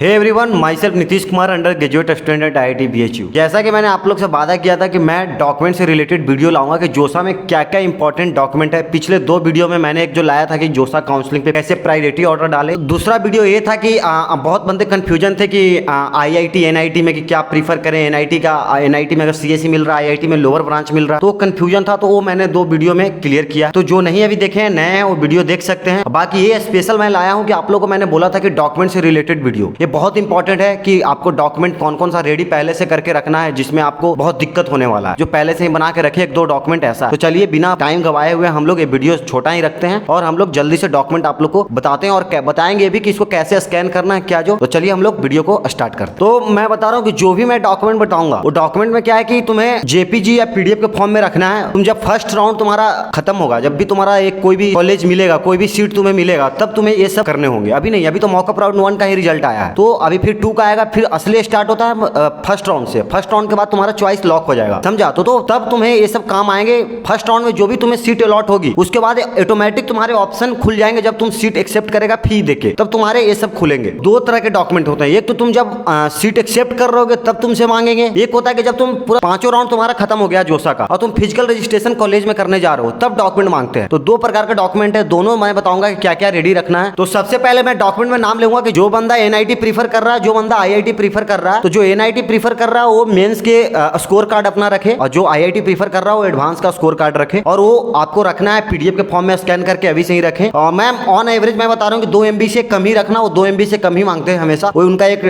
Hey everyone, myself Nitish Kumar, undergraduate student at IIT BHU। जैसा कि मैंने आप लोग से वादा किया था कि मैं डॉक्यूमेंट से रिलेटेड वीडियो लाऊंगा कि जोसा में क्या क्या इंपॉर्टेंट डॉक्यूमेंट है। पिछले 2 वीडियो में मैंने एक जो लाया था कि जोसा काउंसलिंग पे कैसे प्रायोरिटी ऑर्डर डाले। दूसरा वीडियो ये था कि बहुत बंदे कंफ्यूजन थे कि IIT NIT में कि क्या प्रीफर करें। NIT में अगर CSE मिल रहा है, IIT में लोअर ब्रांच मिल रहा है, तो कंफ्यूजन था। तो वो मैंने 2 वीडियो में क्लियर किया। तो जो नहीं अभी देखे हैं, नए हैं, वो वीडियो देख सकते हैं। बाकी ये स्पेशल मैं लाया हूँ कि आप लोगों को मैंने बोला था कि डॉक्यूमेंट से रिलेटेड वीडियो ये बहुत इंपॉर्टेंट है कि आपको डॉक्यूमेंट कौन कौन सा रेडी पहले से करके रखना है, जिसमें आपको बहुत दिक्कत होने वाला है। जो पहले से ही बना के रखे 1-2 डॉक्यूमेंट ऐसा। तो चलिए बिना टाइम गवाए हुए हम लोग ये वीडियो छोटा ही रखते हैं और हम लोग जल्दी से डॉक्यूमेंट आप लोग को बताते हैं और बताएंगे भी कि इसको कैसे स्कैन करना है, क्या जो। तो चलिए हम लोग वीडियो को स्टार्ट करते हैं। तो मैं बता रहा हूँ कि जो भी मैं डॉक्यूमेंट बताऊंगा वो डॉक्यूमेंट में क्या है कि तुम्हें JPG या PDF के फॉर्म में रखना है। तुम जब फर्स्ट राउंड तुम्हारा खत्म होगा, जब भी तुम्हारा एक कोई भी कॉलेज मिलेगा, कोई भी सीट तुम्हें मिलेगा, तब तुम्हें ये सब करने होंगे। अभी नहीं, अभी तो मॉकअप राउंड 1 का ही रिजल्ट आया है। तो अभी फिर 2 का आएगा, फिर असली स्टार्ट होता है फर्स्ट राउंड से। फर्स्ट राउंड के बाद तुम्हारा चॉइस लॉक हो जाएगा, समझा। तो तब तुम्हें ये सब काम आएंगे। फर्स्ट राउंड में जो भी तुम्हें सीट अलॉट होगी, उसके बाद ऑटोमेटिक तुम्हारे ऑप्शन खुल जाएंगे। जब तुम सीट एक्सेप्ट करेगा फी देके, तब तुम्हारे ये सब खुलेंगे। 2 तरह के डॉक्यूमेंट होते हैं। एक तो तुम जब सीट एक्सेप्ट कर रहोगे तब तुमसे मांगेंगे। एक होता है कि जब तुम पूरा 5 राउंड तुम्हारा खत्म हो गया जोसा का और तुम फिजिकल रजिस्ट्रेशन कॉलेज में करने जा रहे हो, तब डॉक्यूमेंट मांगते हैं। तो 2 प्रकार के डॉक्यूमेंट है, दोनों मैं बताऊंगा कि क्या क्या रेडी रखना है। तो सबसे पहले मैं डॉक्यूमेंट में नाम लूंगा कि जो बंदा NIT प्रीफर कर रहा है, जो बंदा IIT प्रीफर कर रहा है। तो जो NIT प्रीफर कर रहा है वो मेंस के स्कोर कार्ड अपना रखे, और जो IIT प्रीफर कर रहा है वो एडवांस का स्कोर कार्ड रखे। और वो आपको रखना है PDF के फॉर्म में स्कैन करके अभी से ही रखें। और मैम ऑन एवरेज मैं बता रहा हूँ कि 2 MB से कम ही रखना। वो 2 MB से कम ही मांगते हैं हमेशा। वो उनका एक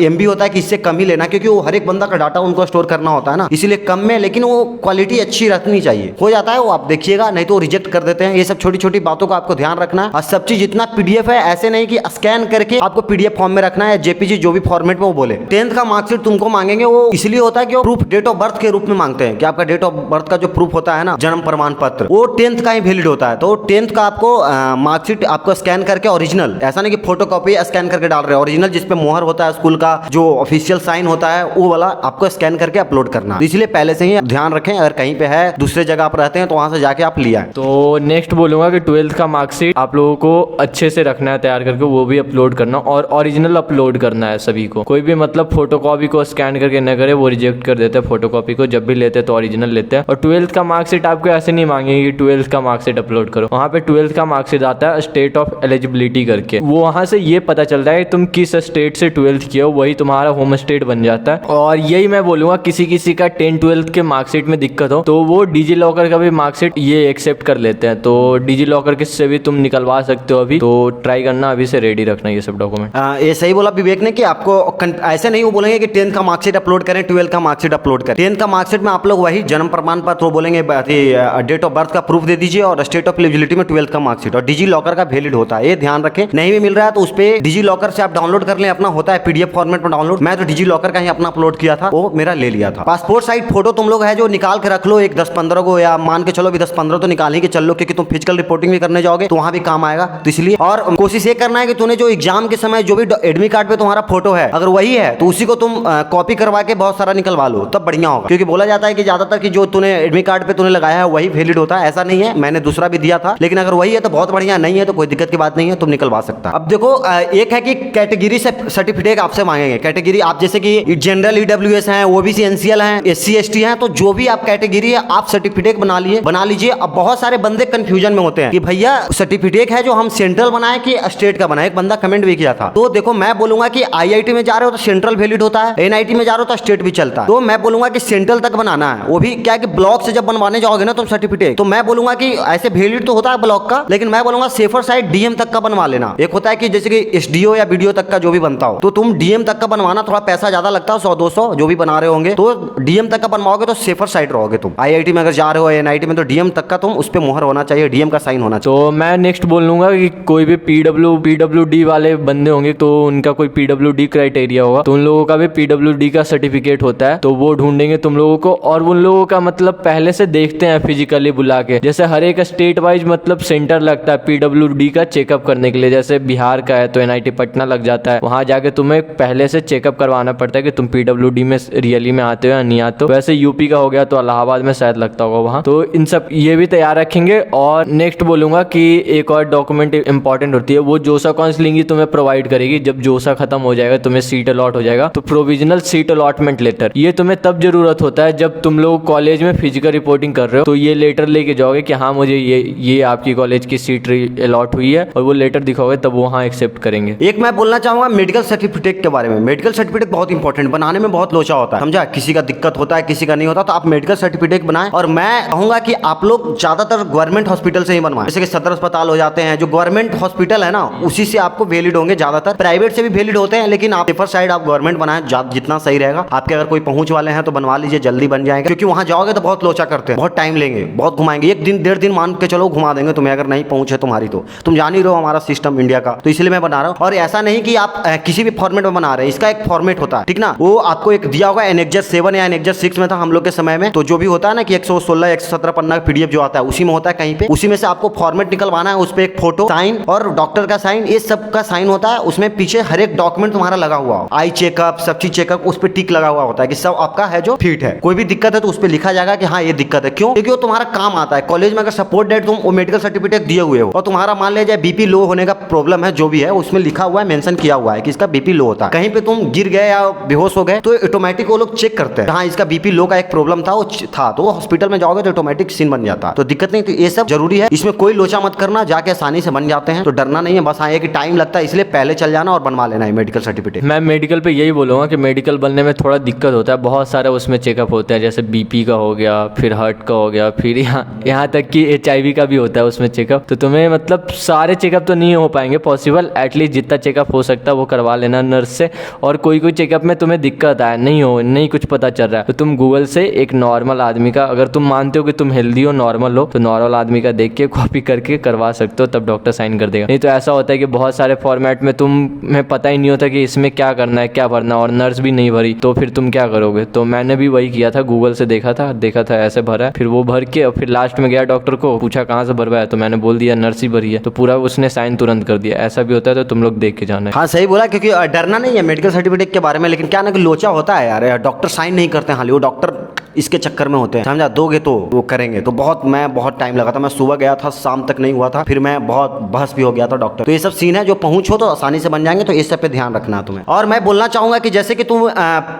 MB होता है कि इससे कम ही लेना, क्योंकि वो हर एक बंदा का डाटा उनको स्टोर करना होता है ना, इसलिए कम में। लेकिन वो क्वालिटी अच्छी रखनी चाहिए। हो जाता है वो, आप देखिएगा, नहीं तो रिजेक्ट कर देते हैं। ये सब छोटी छोटी बातों का आपको ध्यान रखना है। और सब चीज जितना PDF है, ऐसे नहीं कि स्कैन करके आपको PDF फॉर्म में रखना है, JPG जो भी फॉर्मेट में वो बोले। 10th का मार्कशीट तुमको मांगेंगे, वो इसलिए होता है कि वो प्रूफ डेट ऑफ बर्थ के रूप में मांगते हैं कि आपका डेट ऑफ बर्थ का जो प्रूफ होता है ना, जन्म प्रमाण पत्र, वो 10th का ही वैलिड होता है। तो 10th का आपको मार्कशीट आपको स्कैन करके ओरिजिनल, ऐसा नहीं कि फोटोकॉपी स्कैन करके डाल रहे हैं, ओरिजिनल जिसपे मोहर होता है स्कूल का, जो ऑफिशियल साइन होता है, वो वाला आपको स्कैन करके अपलोड करना। इसलिए पहले से ही ध्यान रखें, अगर कहीं पे है दूसरे जगह आप रहते हैं तो वहां से जाके आप लिया। तो नेक्स्ट बोलूंगा कि 12th का मार्कशीट आप लोगों को अच्छे से रखना है तैयार करके, वो भी अपलोड करना और ओरिजिनल अपलोड करना है सभी को। कोई भी मतलब फोटोकॉपी को स्कैन करके न करे, वो रिजेक्ट कर देते हैं फोटोकॉपी को। जब भी लेते हैं तो ओरिजिनल लेते हैं। और 12th का मार्कशीट आपको ऐसे नहीं मांगेंगे कि 12th का मार्कशीट अपलोड करो। वहाँ पे 12th का मार्कशीट आता है स्टेट ऑफ एलिजिबिलिटी करके। वो वहाँ से ये पता चलता है कि तुम किस स्टेट से 12th किए हो, वही तुम्हारा होम स्टेट बन जाता है। और यही मैं बोलूंगा, किसी किसी का 10-12th के मार्कशीट में दिक्कत हो तो वो डिजी लॉकर का भी मार्कशीट ये एक्सेप्ट कर लेते हैं। तो डिजी लॉकर से भी तुम निकलवा सकते हो अभी। तो ट्राई करना, अभी से रेडी रखना ये सब डॉक्यूमेंट। ये सही बोला विवेक ने कि आपको ऐसे नहीं वो बोलेंगे कि 10th का मार्कशीट अपलोड करें, 12th का मार्कशीट अपलोड करें। 10th का मार्कशीट में आप लोग वही जन्म प्रमाण पत्र, वो बोलेंगे डेट ऑफ बर्थ का प्रूफ दे दीजिए और स्टेट ऑफ एलिजिबिलिटी में 12th का मार्कशीट, और डिजी लॉकर का वैलिड होता है, ये ध्यान रखें। नहीं भी मिल रहा है तो उस पे डिजी लॉकर से आप डाउनलोड कर लें, अपना होता है PDF फॉर्मेट में डाउनलोड। मैं तो डिजी लॉकर का ही अपना अपलोड किया था, वो मेरा ले लिया था। पासपोर्ट साइज फोटो तुम लोग है जो निकाल के रख लो, एक 10-15 को, या मान के चलो भी 10-15 तो निकाल ही के चल लो, क्योंकि तुम फिजिकल रिपोर्टिंग भी करने जाओगे तो वहां भी काम आएगा। तो इसलिए और कोशिश ये करना है कि तूने जो एग्जाम के समय जो भी एडमिट कार्ड पे तुम्हारा फोटो है, अगर वही है तो उसी को तुम कॉपी करवा के बहुत सारा निकलवा लो, तब बढ़िया होगा। क्योंकि बोला जाता है कि ज्यादातर कि जो तूने एडमिट कार्ड पे तूने लगाया है वही वैलिड होता है। ऐसा नहीं है, मैंने दूसरा भी दिया था, लेकिन अगर वही है तो बहुत बढ़िया, नहीं है तो कोई दिक्कत की बात नहीं है, तुम निकलवा सकता। अब देखो, एक है कि कैटेगरी से सर्टिफिकेट आपसे मांगेंगे। कैटेगरी आप जैसे कि जनरल EWS हैं, OBC NCL हैं, SC ST हैं, तो जो भी आप कैटेगरी है आप सर्टिफिकेट बना लीजिए। अब बहुत सारे बंदे कंफ्यूजन में होते हैं कि भैया सर्टिफिकेट है जो हम सेंट्रल बनाए कि स्टेट का बनाए। एक बंदा कमेंट भी किया था। तो देखो, मैं बोलूंगा कि IIT में जा रहे हो तो सेंट्रल वैलिड होता है, NIT में जा रहे हो तो स्टेट भी चलता है। तो मैं बोलूंगा कि सेंट्रल तक बनाना है। वो भी क्या है कि ब्लॉक से जब बनवाने जाओगे ना तुम सर्टिफिकेट, तो मैं बोलूंगा कि ऐसे वैलिड तो होता है ब्लॉक का, लेकिन मैं बोलूंगा सेफर साइड DM तक का बनवा लेना। एक होता है कि जैसे कि SDO या BDO तक का जो भी बनता हो, तो तुम DM तक का बनवाना, थोड़ा पैसा ज्यादा लगता है, 100-200 जो भी बना रहे होंगे, तो DM तक का बनवाओगे तो सेफर साइड रहोगे तुम। IIT में अगर जा रहे हो, NIT में, तो DM तक का तुम उस पर मोहर होना चाहिए, DM का साइन होना चाहिए। तो मैं नेक्स्ट बोल लूंगा कि कोई भी PWD वाले बंदे होंगे तो उनका कोई PWD क्राइटेरिया होगा, तो उन लोगों का भी PWD का सर्टिफिकेट होता है, तो वो ढूंढेंगे तुम लोगों को। और उन लोगों का मतलब पहले से देखते हैं फिजिकली बुला के, जैसे हर एक स्टेट वाइज मतलब सेंटर लगता है PWD का चेकअप करने के लिए। जैसे बिहार का है तो NIT पटना लग जाता है, वहां जाके तुम्हें पहले से चेकअप करवाना पड़ता है कि तुम PWD में रियली में आते हो या नहीं आते हो। वैसे यूपी का हो गया तो इलाहाबाद में शायद लगता होगा वहाँ। तो इन सब ये भी तैयार रखेंगे। और नेक्स्ट बोलूंगा कि एक और डॉक्यूमेंट इंपॉर्टेंट होती है, वो जोसा काउंसलिंग ही तुम्हें प्रोवाइड करेगी। जब जोसा खत्म हो जाएगा, तुम्हें सीट अलॉट हो जाएगा, तो प्रोविजनल सीट अलॉटमेंट लेटर, ये तुम्हें तब जरूरत होता है जब तुम लोग कॉलेज में फिजिकल रिपोर्टिंग कर रहे हो। तो ये लेटर लेके जाओगे कि हाँ मुझे ये आपकी कॉलेज की सीट अलॉट हुई है, और वो लेटर दिखाओगे तब वहाँ एक्सेप्ट करेंगे। एक मैं बोलना चाहूंगा मेडिकल सर्टिफिकेट के बारे में। मेडिकल सर्टिफिकेट बहुत इंपॉर्टेंट, बनाने में बहुत लोचा होता है, समझा। किसी का दिक्कत होता है, किसी का नहीं होता, तो आप मेडिकल सर्टिफिकेट बनाएं। और मैं कहूंगा कि आप लोग ज्यादातर गवर्नमेंट हॉस्पिटल से ही बनवाएं, जैसे कि सदर अस्पताल हो जाते हैं, जो गवर्नमेंट हॉस्पिटल है ना, उसी से आपको वैलिड होंगे। ज्यादातर प्राइवेट से भी वैलिड होते हैं, लेकिन आप प्रेफर साइड आप गवर्नमेंट बनाएं, जितना सही रहेगा। आपके अगर कोई पहुंच वाले हैं तो बनवा लीजिए, जल्दी बन जाएंगे। क्योंकि वहां जाओगे तो बहुत लोचा करते हैं, बहुत टाइम लेंगे, बहुत घुमाएंगे, 1 दिन 1.5 दिन मान के चलो घुमा देंगे तुम्हें, अगर नहीं पहुंच है तुम्हारी तो। तुम जान ही रहो हमारा सिस्टम इंडिया का, तो इसलिए मैं बना रहा हूँ। और ऐसा नहीं कि आप किसी भी फॉर्मेट में बना रहे हैं, इसका एक फॉर्मेट होता है, ठीक ना। वो आपको एक दिया होगा, एनेक्जर 7 या एनेक्जर 6 में था हम लोग के समय में। तो जो भी होता है ना कि 116 117 पन्ना पीडीएफ जो आता है, उसी में होता है कहीं पे, उसी में से आपको फॉर्मेट निकलवाना है। उस पर एक फोटो, साइन और डॉक्टर का साइन, ये सब का साइन होता है। उसमें पीछे हर एक डॉक्यूमेंट तुम्हारा लगा हुआ हो, आई चेकअप, सब चीज चेकअप, उस पर टिक लगा हुआ होता है कि सब आपका है जो फिट है। कोई भी दिक्कत है तो उस पर लिखा जाएगा कि हाँ ये दिक्कत है। क्यों? क्योंकि वो तुम्हारा काम आता है। कॉलेज में अगर सपोर्ट डेट तुम वो मेडिकल सर्टिफिकेट दिए हुए हो, और तुम्हारा मान लिया जाए बीपी लो होने का प्रॉब्लम है, जो भी है उसमें लिखा हुआ है, मेंशन किया हुआ है कि इसका बीपी लो होता है, कहीं पे तुम गिर गए या बेहोश हो गए तो ऑटोमेटिक वो लोग चेक करते हैं, हाँ इसका बीपी लो का एक प्रॉब्लम था, वो था, तो हॉस्पिटल में जाओगे तो ऑटोमेटिक सीन बन जाता है, तो दिक्कत नहीं। तो ये सब जरूरी है, इसमें कोई लोचा मत करना, जाके आसानी से बन जाते हैं, तो डरना नहीं है। बस हाँ कि टाइम लगता है, इसलिए पहले चल जाना और बनवा लेना है मेडिकल सर्टिफिकेट। मैं मेडिकल पे यही बोलूँगा कि मेडिकल बनने में थोड़ा दिक्कत होता है, बहुत सारे उसमें चेकअप होते हैं, जैसे बीपी का हो गया, फिर हार्ट का हो गया, फिर यहाँ तक कि HIV का भी होता है उसमें चेकअप। तो तुम्हें मतलब सारे चेकअप तो नहीं हो पाएंगे पॉसिबल, एटलीस्ट जितना चेकअप हो सकता है वो करवा लेना नर्स से। और कोई चेकअप में तुम्हें दिक्कत आए, नहीं कुछ पता चल रहा है, तो तुम गूगल से एक नॉर्मल आदमी का, अगर तुम मानते हो कि तुम हेल्दी हो, नॉर्मल हो, तो नॉर्मल आदमी का देख के कॉपी करके करवा सकते हो, तब डॉक्टर साइन कर देगा। नहीं तो ऐसा होता है कि बहुत सारे फॉर्मेट में तुम्हें पता ही नहीं होता कि इसमें क्या करना है, क्या भरना, और नर्स भी नहीं भरी तो फिर तुम क्या करोगे। तो मैंने भी वही किया था, गूगल से देखा था ऐसे भरा है, फिर वो भर के, और फिर लास्ट में गया डॉक्टर को पूछा कहाँ से भरवाया, तो मैंने बोल दिया नर्स ही भरी है, तो पूरा उसने साइन तुरंत कर दिया। ऐसा भी होता है, तो तुम लोग देख के जाना है। हाँ सही बोला, क्योंकि डरना नहीं है मेडिकल सर्टिफिकेट के बारे में, लेकिन क्या ना कि लोचा होता है यार, डॉक्टर साइन नहीं करते हैं, हाल वो डॉक्टर इसके चक्कर में होते हैं, समझा। दोगे तो वो करेंगे, तो बहुत टाइम लगा था। मैं सुबह गया था, शाम तक नहीं हुआ था, फिर मैं बहुत बहस भी हो गया था डॉक्टर। तो ये सब सीन है, जो पहुंच हो तो आसानी से बन जाएंगे, तो इस सब पे ध्यान रखना है तुम्हें। और मैं बोलना चाहूंगा कि जैसे कि तुम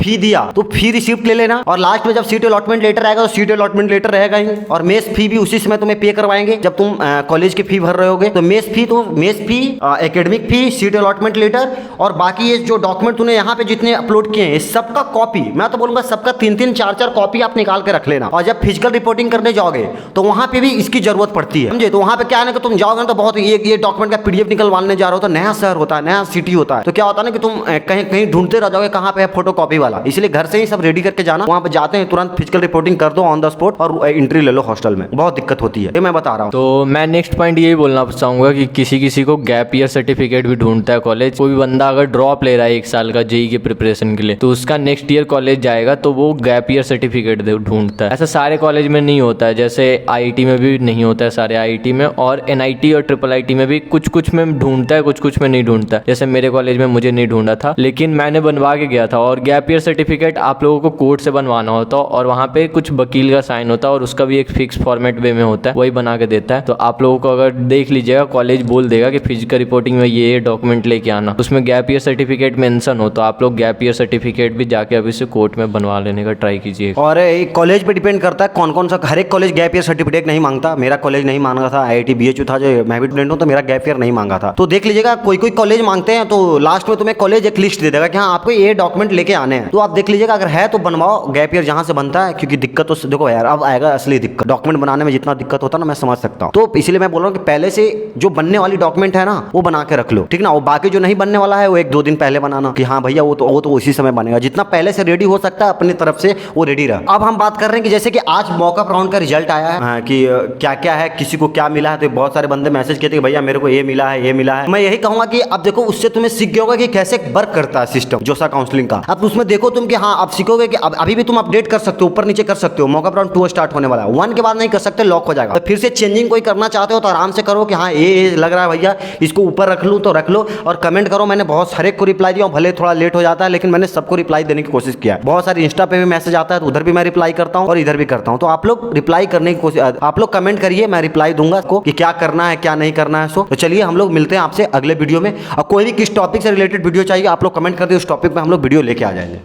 फी दिया तो फी रिसिप्ट ले लेना, और लास्ट में जब सीट अलॉटमेंट लेटर आएगा तो सीट अलॉटमेंट लेटर रहेगा ही, और मेस फी भी उसी समय तुम्हें पे करवाएंगे जब तुम कॉलेज की फी भर रहे होगे। तो मेस फी, एकेडमिक फी, सीट अलॉटमेंट लेटर, और बाकी ये जो डॉक्यूमेंट तूने यहाँ पे जितने अपलोड किए हैं सबका कॉपी, मैं तो बोलूंगा सबका 3-3 4-4 कॉपी आप निकाल के रख लेना। और जब फिजिकल रिपोर्टिंग करने जाओगे तो वहां पे भी इसकी जरूरत पड़ती है, समझे। तो वहां पे क्या है ना कि तुम जाओगे ना तो बहुत ये डॉक्यूमेंट का पीडीएफ निकलवाने जा रहे हो, तो नया शहर होता है, नया सिटी होता है, तो क्या होता है ना कि तुम कहीं ढूंढते रह जाओगे कहाँ पे है फोटोकॉपी वाला। इसलिए घर से ही सब रेडी करके जाना, वहां पे जाते हैं तुरंत फिजिकल रिपोर्टिंग कर दो ऑन द स्पॉट, और एंट्री ले लो हॉस्टल में। बहुत दिक्कत होती है, ये मैं बता रहा हूँ। तो मैं नेक्स्ट पॉइंट यही बोलना चाहूंगा कि किसी को गैप ईयर सर्टिफिकेट भी ढूंढता है कॉलेज। कोई भी बंदा अगर ड्रॉप ले रहा है 1 साल का जेई की प्रिपरेशन के लिए, तो उसका नेक्स्ट ईयर कॉलेज जाएगा तो वो गैप ईयर सर्टिफिकेट ढूंढता है। ऐसा सारे कॉलेज में नहीं होता है, जैसे आईआईटी में भी नहीं होता है, सारे आईआईटी में, और एनआईटी और ट्रिपल आईटी में भी कुछ में ढूंढता है, कुछ में नहीं ढूंढता है। जैसे मेरे कॉलेज में मुझे नहीं ढूंढा था, लेकिन मैंने बनवा के गया था। और गैप ईयर सर्टिफिकेट आप लोगों को कोर्ट से बनवाना होता है, और वहाँ पे कुछ वकील का साइन होता है, और उसका भी एक फिक्स फॉर्मेट वे में होता है, वही बना के देता है। तो आप लोगों को अगर देख लीजिएगा, कॉलेज बोल देगा कि फिजिकल रिपोर्टिंग में ये डॉक्यूमेंट लेके आना, उसमें गैप ईयर सर्टिफिकेट मेंशन हो, तो आप लोग गैप ईयर सर्टिफिकेट भी जाके अभी से कोर्ट में बनवा लेने का ट्राई कीजिए। और कॉलेज पे डिपेंड करता है कौन सा, हर एक कॉलेज गैप ईयर सर्टिफिकेट नहीं मांगता। मेरा कॉलेज नहीं मांगा था, IIT BHU था, जो मैं भी स्टूडेंट हूँ, तो मेरा गैप ईयर नहीं मांगा था। तो देख लीजिएगा, कोई कॉलेज मांगते हैं, तो लास्ट में तुम्हें कॉलेज एक लिस्ट दे देगा कि हाँ आपको ये डॉक्यूमेंट लेके आने हैं, तो आप देख लीजिएगा, अगर है तो बनवाओ गैप ईयर जहाँ से बनता है। क्योंकि दिक्कत तो देखो यार, अब आएगा असली दिक्कत। डॉक्यूमेंट बनाने में जितना दिक्कत होता है ना, मैं समझ सकता हूँ। तो इसलिए मैं बोल रहा हूँ कि पहले से जो बनने वाली डॉक्यूमेंट है ना, वो बना के रख लो, ठीक ना। वो बाकी जो नहीं बनने वाला है वो 1-2 दिन पहले बनाना, कि हाँ भैया वो तो उसी समय बनेगा। जितना पहले से रेडी हो सकता है अपनी तरफ से वो रेडी रहा। अब हम बात कर रहे हैं कि जैसे कि आज मॉकअप राउंड का रिजल्ट आया है, कि क्या क्या है, किसी को क्या मिला है। तो बहुत सारे बंदे मैसेज किए थे कि भैया मेरे को ये मिला है, ये मिला है। मैं यही कहूंगा कि अब देखो, उससे तुम्हें सीख गया होगा कि कैसे वर्क करता है सिस्टम जोसा काउंसलिंग का। अब उसमें देखो तुम कि हाँ, अब सीखोगे कि अभी भी तुम अपडेट कर सकते हो, ऊपर नीचे कर सकते हो। मॉकअप राउंड 2 स्टार्ट होने वाला है, 1 के बाद नहीं कर सकते, लॉक हो जाएगा। तो फिर से चेंजिंग कोई करना चाहते हो तो आराम से करो कि हाँ ये लग रहा है भैया, इसको ऊपर रख लूँ तो रख लो, और कमेंट करो। मैंने बहुत हर एक को रिप्लाई दिया, भले थोड़ा लेट हो जाता है, लेकिन मैंने सबको रिप्लाई देने की कोशिश किया है। बहुत सारे इंस्टा पे भी मैसेज आता है तो उधर भी मैं रिप्लाई करता हूँ और इधर भी करता हूँ। तो आप लोग रिप्लाई करने की कोशिश, आप लोग कमेंट करिए, मैं रिप्लाई दूंगा आपको कि क्या करना है क्या नहीं करना है। तो चलिए हम लोग मिलते हैं आपसे अगले वीडियो में। और कोई भी किस टॉपिक से रिलेटेड वीडियो चाहिए आप लोग कमेंट कर दिए, उस टॉपिक पे हम लोग वीडियो लेके आ जाएंगे।